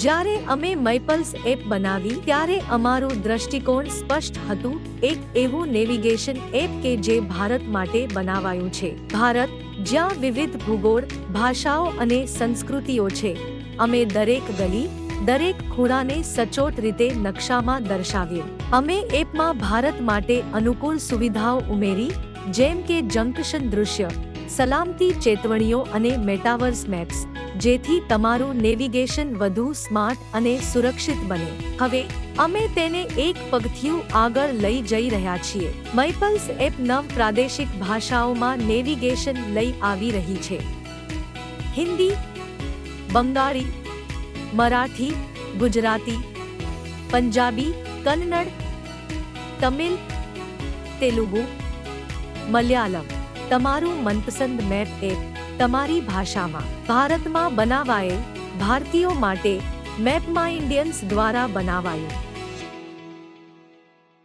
જ્યારે અમે મેપલ્સ એપ બનાવી ત્યારે અમારું દ્રષ્ટિકોણ સ્પષ્ટ હતું, એક એવું નેવિગેશન એપ કે જે ભારત માટે બનાવાયું છે. ભારત, જ્યાં વિવિધ ભૂગોળ, ભાષાઓ અને સંસ્કૃતિઓ છે. અમે દરેક ગલી, દરેક ખૂણાને સચોટ રીતે નકશામાં દર્શાવ્યો. અમે એપમાં ભારત માટે અનુકૂળ સુવિધાઓ ઉમેરી, જેમ કે જંકશન દૃશ્ય, સલામતી ચેતવણીઓ અને મેટાવર્સ મેપ્સ, જેથી તમારું નેવિગેશન વધુ સ્માર્ટ અને સુરક્ષિત બને. હવે અમે તેને એક પગથિયું આગળ લઈ જઈ રહ્યા છીએ. મેપલ્સ એપ 9 પ્રાદેશિક ભાષાઓમાં નેવિગેશન લઈ આવી રહી છે. હિન્દી, બંગાળી, મરાઠી, ગુજરાતી, પંજાબી, કન્નડ, તમિલ, તેલુગુ, મલયાલમ. તમારું મનપસંદ મેપ એપ તમારી ભાષામાં. ભારતમાં બનાવાયેલ ભારતીયો માટે મેપ માય ઇન્ડિયન્સ દ્વારા બનાવાયું.